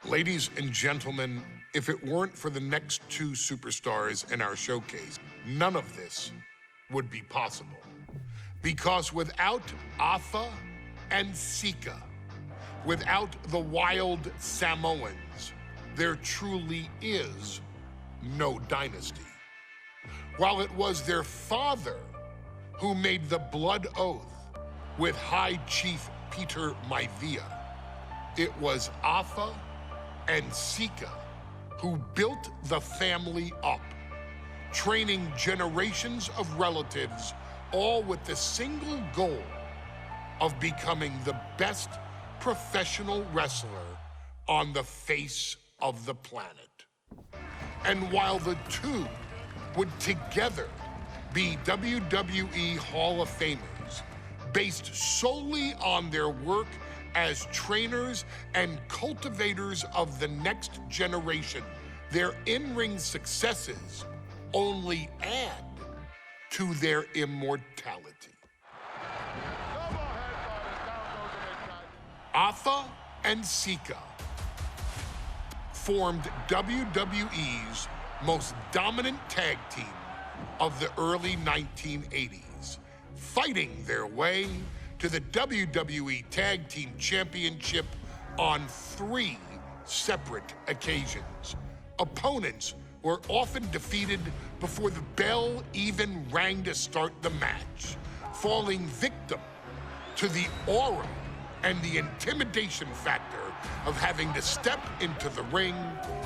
Ladies and gentlemen, if it weren't for the next two superstars in our showcase, none of this would be possible. Because without Afa and Sika, without the wild Samoans, there truly is no dynasty. While it was their father who made the blood oath with High Chief Peter Maivia, it was Afa and Sika who built the family up, training generations of relatives, all with the single goal of becoming the best professional wrestler on the face of the planet. And while the two would together be WWE Hall of Famers, based solely on their work as trainers and cultivators of the next generation, their in-ring successes only add to their immortality. Afa and Sika formed WWE's most dominant tag team of the early 1980s, fighting their way to the WWE Tag Team Championship on 3 separate occasions. Opponents were often defeated before the bell even rang to start the match, falling victim to the aura and the intimidation factor of having to step into the ring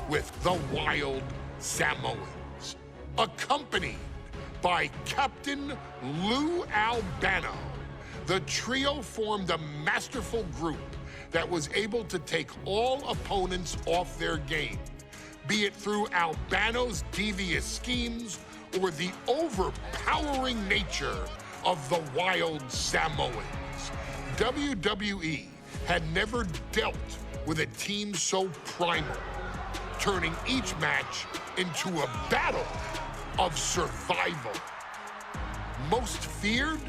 with the wild Samoans, accompanied by Captain Lou Albano. The trio formed a masterful group that was able to take all opponents off their game, be it through Albano's devious schemes or the overpowering nature of the wild Samoans. WWE had never dealt with a team so primal, turning each match into a battle of survival. Most feared,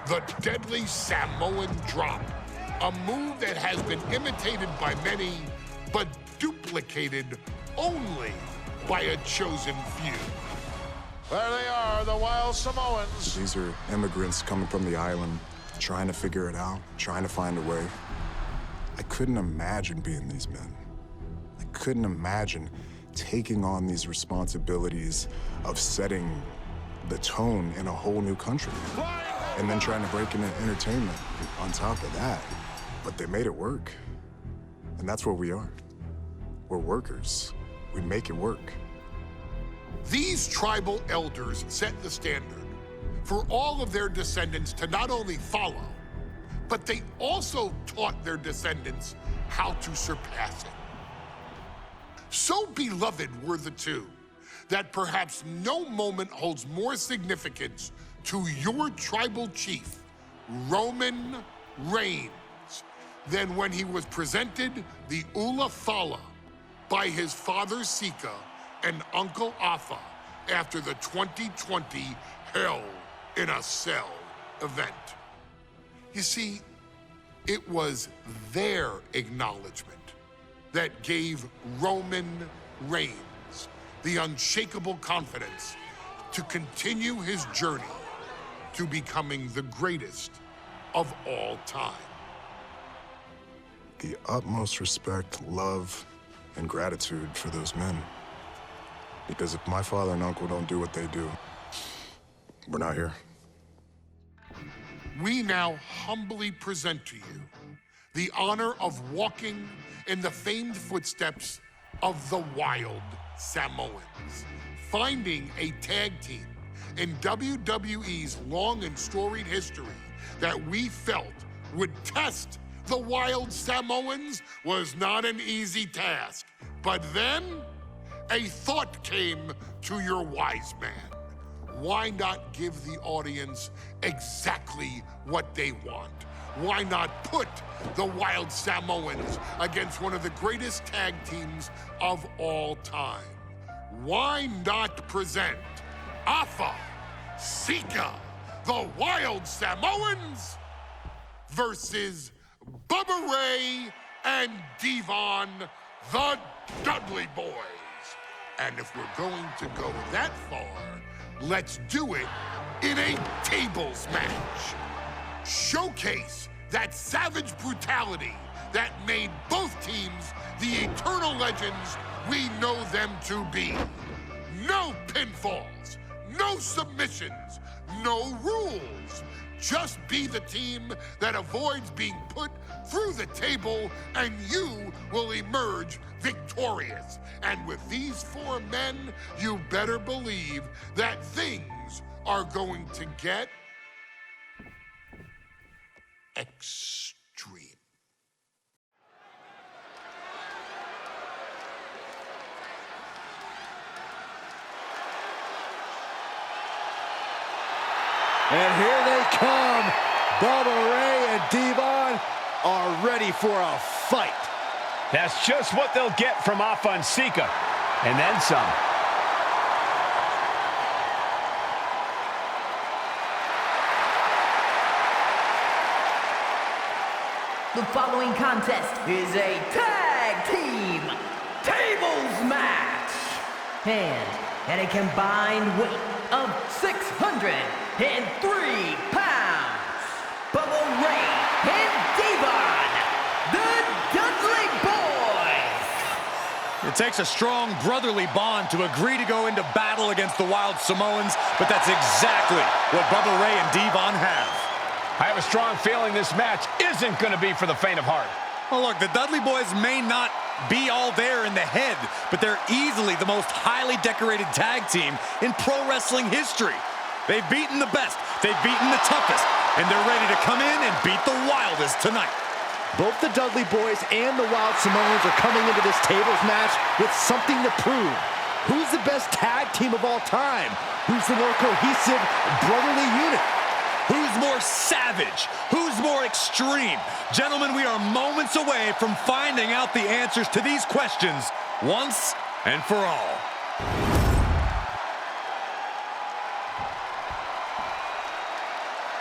the deadly Samoan drop, a move that has been imitated by many, but duplicated only by a chosen few. There they are, the wild Samoans. These are immigrants coming from the island, trying to figure it out, trying to find a way. I couldn't imagine being these men. I couldn't imagine taking on these responsibilities of setting the tone in a whole new country. And then trying to break into entertainment on top of that. But they made it work. And that's what we are. We're workers. We make it work. These tribal elders set the standard for all of their descendants to not only follow, but they also taught their descendants how to surpass it. So beloved were the two that perhaps no moment holds more significance to your tribal chief, Roman Reigns, than when he was presented the Ula Fala by his father Sika and Uncle Afa after the 2020 Hell in a Cell event. You see, it was their acknowledgement that gave Roman Reigns the unshakable confidence to continue his journey to becoming the greatest of all time. The utmost respect, love, and gratitude for those men. Because if my father and uncle don't do what they do, we're not here. We now humbly present to you the honor of walking in the famed footsteps of the wild Samoans, finding a tag team in WWE's long and storied history that we felt would test the wild Samoans was not an easy task. But then, a thought came to your wise man. Why not give the audience exactly what they want? Why not put the wild Samoans against one of the greatest tag teams of all time? Why not present Afa, Sika, the wild Samoans versus Bubba Ray and Devon, the Dudley Boys. And if we're going to go that far, let's do it in a tables match. Showcase that savage brutality that made both teams the eternal legends we know them to be. No pinfalls, no submissions, no rules. Just be the team that avoids being put through the table, and you will emerge victorious. And with these 4 men, you better believe that things are going to get extreme. And here they come. Bubba Ray and Devon are ready for a fight. That's just what they'll get from Afa and Sika, and then some. The following contest is a tag team tables match. And at a combined weight of 603 pounds, Bubba Ray and Devon, the Dudley Boys. It takes a strong brotherly bond to agree to go into battle against the Wild Samoans, but that's exactly what Bubba Ray and Devon have. I have a strong feeling this match isn't going to be for the faint of heart. Well, look, the Dudley Boys may not be all there in the head, but they're easily the most highly decorated tag team in pro wrestling history. They've beaten the best, they've beaten the toughest, and they're ready to come in and beat the wildest tonight. Both the Dudley Boys and the Wild Samoans are coming into this tables match with something to prove. Who's the best tag team of all time? Who's the more cohesive, brotherly unit? Who's more savage? Who's more extreme? Gentlemen, we are moments away from finding out the answers to these questions once and for all.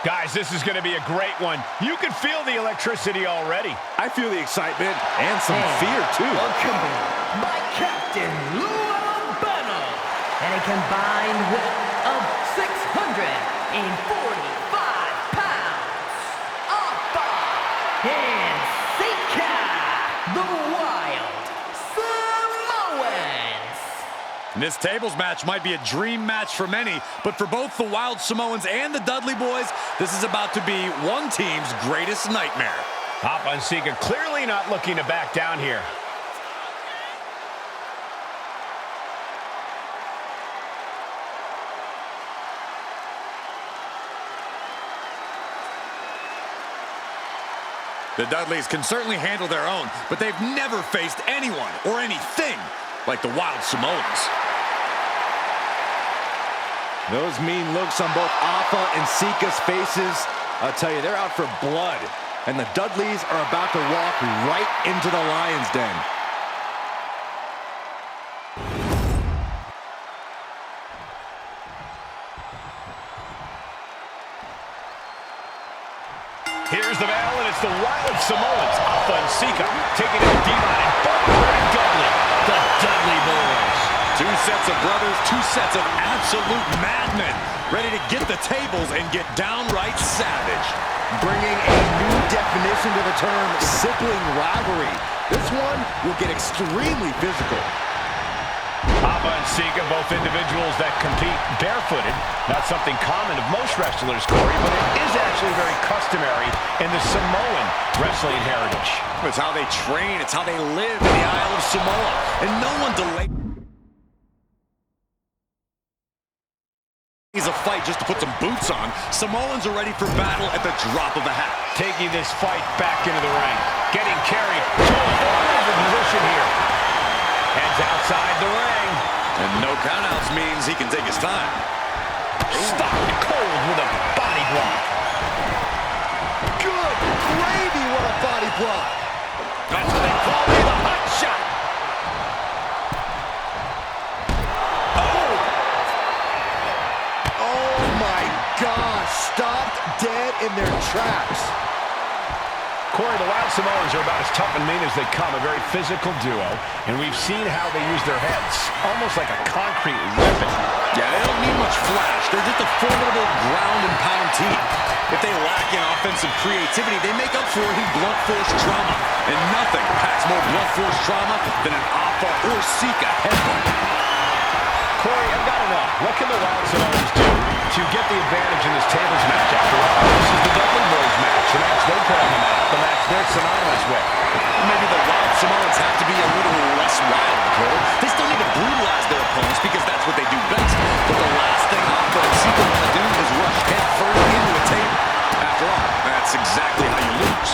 Guys, this is going to be a great one. You can feel the electricity already. I feel the excitement and some fear, too. Accompanied by Captain Lou Albano at a combined weight of 645 pounds, Afa and Sika, the Wild Samoans. This tables match might be a dream match for many, but for both the Wild Samoans and the Dudley Boys, this is about to be one team's greatest nightmare. Afa and Sika clearly not looking to back down here. The Dudleys can certainly handle their own, but they've never faced anyone or anything like the Wild Samoans. Those mean looks on both Afa and Sika's faces, I'll tell you, they're out for blood. And the Dudleys are about to walk right into the lion's den. Here's the bell, and it's the Wild Samoans, Afa and Sika, taking out Devon and Bubba and Dudley, the Dudley Boys. Two sets of brothers, two sets of absolute madmen, ready to get the tables and get downright savage. Bringing a new definition to the term sibling rivalry. This one will get extremely physical. Afa and Sika, both individuals that compete barefooted. Not something common of most wrestlers, Corey, but it is actually very customary in the Samoan wrestling heritage. It's how they train, it's how they live in the Isle of Samoa, and no one delays a fight just to put some boots on. Samoans are ready for battle at the drop of a hat. Taking this fight back into the ring. Getting carried to a horrible position here. Heads outside the ring. And no countouts means he can take his time. Stopped cold with a body block. Good gravy, what a body block. That's what they call me, the hot shot. Oh my gosh, stopped dead in their tracks. Corey, the Wild Samoans are about as tough and mean as they come, a very physical duo, and we've seen how they use their heads, almost like a concrete weapon. Yeah, they don't need much flash. They're just a formidable ground and pound team. If they lack in offensive creativity, they make up for it in blunt force trauma. And nothing packs more blunt force trauma than an Alpha or Sika headbutt. Corey, I've got to know, what can the Wild Samoans do to get the advantage in this tables match? After all, this is the Dudley Boys match, the match they put on the map, the match they're synonymous with. Maybe the Wild Samoans have to be a little less wild, Cole. They still need to brutalize their opponents because that's what they do best. But the last thing Alpha and Sika want to do is rush head first into a table. After all, that's exactly how you lose.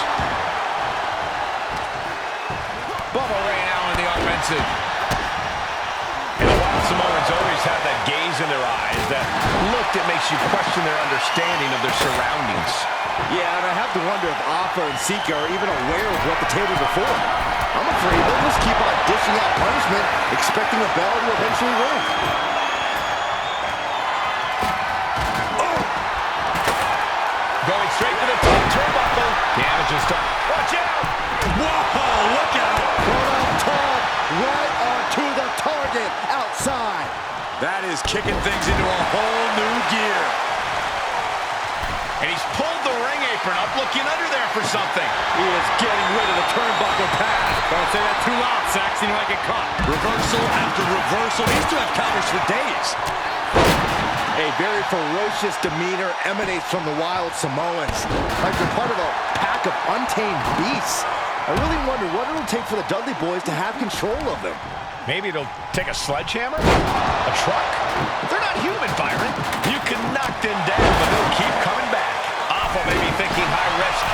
Bubba Ray now in the offensive. And the Wild Samoans always have that gaze in their eyes, that look that makes you question their understanding of their surroundings. Yeah, and I have to wonder if Alpha and Sika are even aware of what the tables are for. I'm afraid they'll just keep on dishing out punishment, expecting a bell to eventually ring. Oh! Going straight to the top turnbuckle. Damage is done. Watch out! Whoa, look out! Right on top, right onto the target, outside. That is kicking things into a whole new gear. And he's pulled the ring apron up, looking under there for something. He is getting rid of the turnbuckle pad. Don't say that too loud, Saxton. You might get caught. Reversal after reversal. These two have counters for days. A very ferocious demeanor emanates from the Wild Samoans, like they're part of a pack of untamed beasts. I really wonder what it'll take for the Dudley Boys to have control of them. Maybe it'll take a sledgehammer? A truck? They're not human, Byron. You can knock them down, but they'll keep coming back. Alpha may be thinking high risk.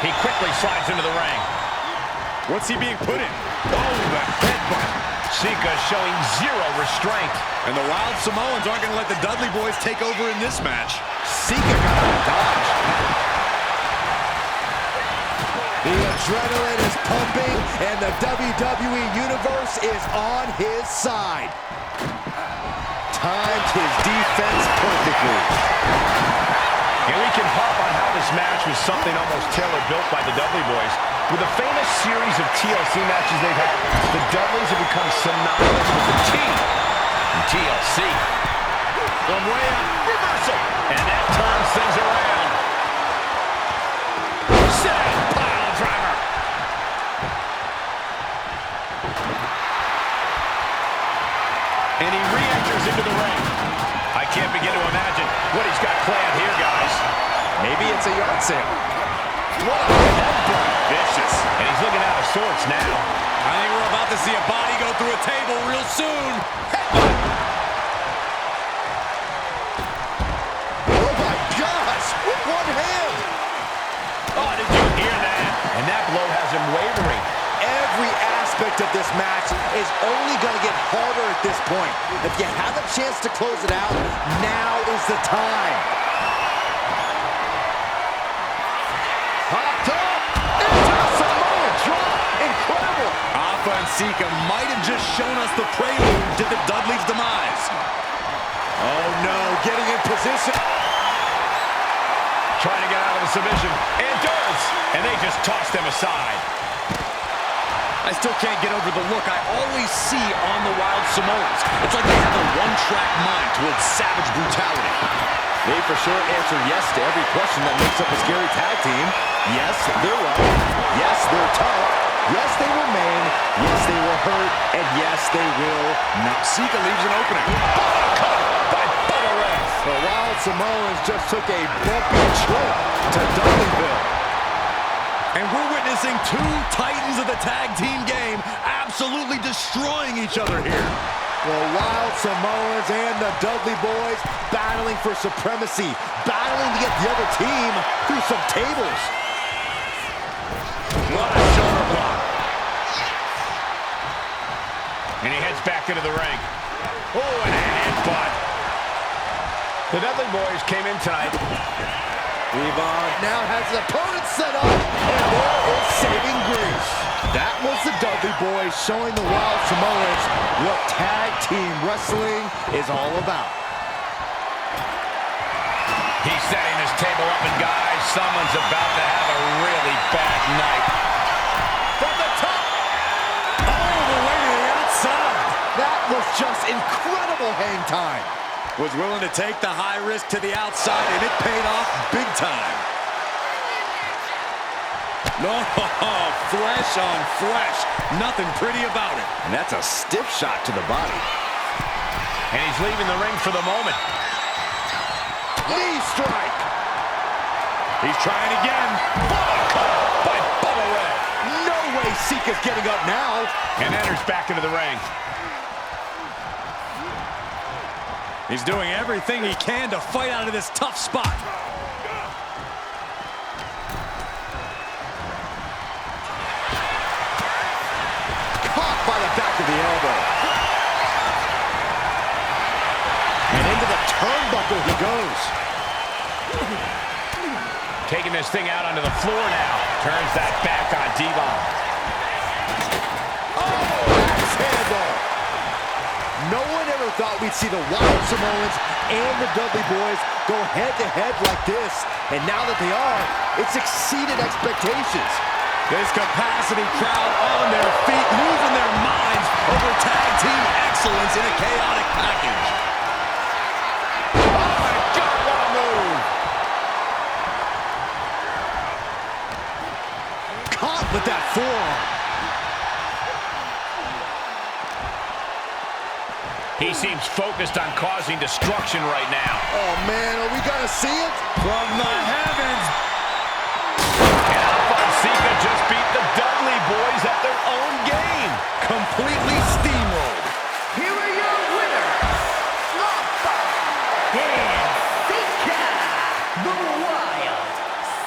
He quickly slides into the ring. What's he being put in? Oh, the headbutt. Sika showing zero restraint. And the Wild Samoans aren't going to let the Dudley Boys take over in this match. Sika got a dodge. The adrenaline is pumping, and the WWE Universe is on his side. Timed his defense perfectly. And we can pop on how this match was something almost tailor-built by the Dudley Boys. With a famous series of TLC matches they've had, the Dudleys have become synonymous with the T in TLC. From way up, reversal, and that turns things around. Set, pile driver. And he re-enters into the ring. I can't begin to imagine what he's got planned here, guys. Maybe it's a yard sale. What a headbutt. Vicious. And he's looking out of sorts now. I think we're about to see a body go through a table real soon. Headbutt. Oh my gosh, with one hand. Oh, did you hear that? And that blow has him wavering. Every aspect of this match is only going to get harder at this point. If you have a chance to close it out, now is the time. Popped up into the Samoan drop. Incredible. Alpha and Sika might have just shown us the prelude to the Dudley's demise. Oh no, getting in position. Trying to get out of the submission. And does. And they just toss them aside. I still can't get over the look I always see on the Wild Samoans. It's like they have a one-track mind towards savage brutality. They for sure answer yes to every question that makes up a scary tag team. Yes, they're right. Yes, they're tough. Yes, they will maim. Yes, they will hurt. And yes, they will not. Sika leaves an opening. By Bubba Ray. The Wild Samoans just took a bumpy trip to Dudleyville. And we're witnessing two titans of the tag team game absolutely destroying each other here. The Wild Samoans and the Dudley Boys battling for supremacy, battling to get the other team through some tables. What a shoulder block. And he heads back into the ring. Oh, and a headbutt. The Dudley Boys came in tonight. Devon now has his opponent set up, and there is saving grace. That was the Dudley Boys showing the Wild Samoans what tag team wrestling is all about. He's setting his table up, and guys, someone's about to have a really bad night. From the top. All the way to the outside. That was just incredible hang time. Was willing to take the high risk to the outside, and it paid off big time. No, flesh on flesh. Nothing pretty about it. And that's a stiff shot to the body. And he's leaving the ring for the moment. Knee strike. He's trying again. By Bubba Ray. No way Sika's getting up now. And enters back into the ring. He's doing everything he can to fight out of this tough spot. Caught by the back of the elbow. And into the turnbuckle he goes. Taking this thing out onto the floor now. Turns that back on Devon. Oh, axe handle. No one ever thought we'd see the Wild Samoans and the Dudley Boys go head-to-head like this. And now that they are, it's exceeded expectations. This capacity crowd on their feet, losing their minds over tag team excellence in a chaotic package. Oh my God, what a move! Caught with that forearm. He seems focused on causing destruction right now. Oh man, are we gonna see it? From the heavens. And Alpha and Sika just beat the Dudley Boys at their own game. Completely steamrolled. Here are your winners, Alpha and Sika, the Wild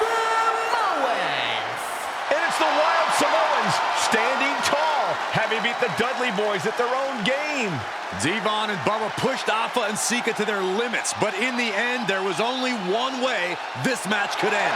Samoans. And it's the Wild Samoans standing tall, having beat the Dudley Boys at their own game. Devon and Bubba pushed Alpha and Sika to their limits, but in the end, there was only one way this match could end.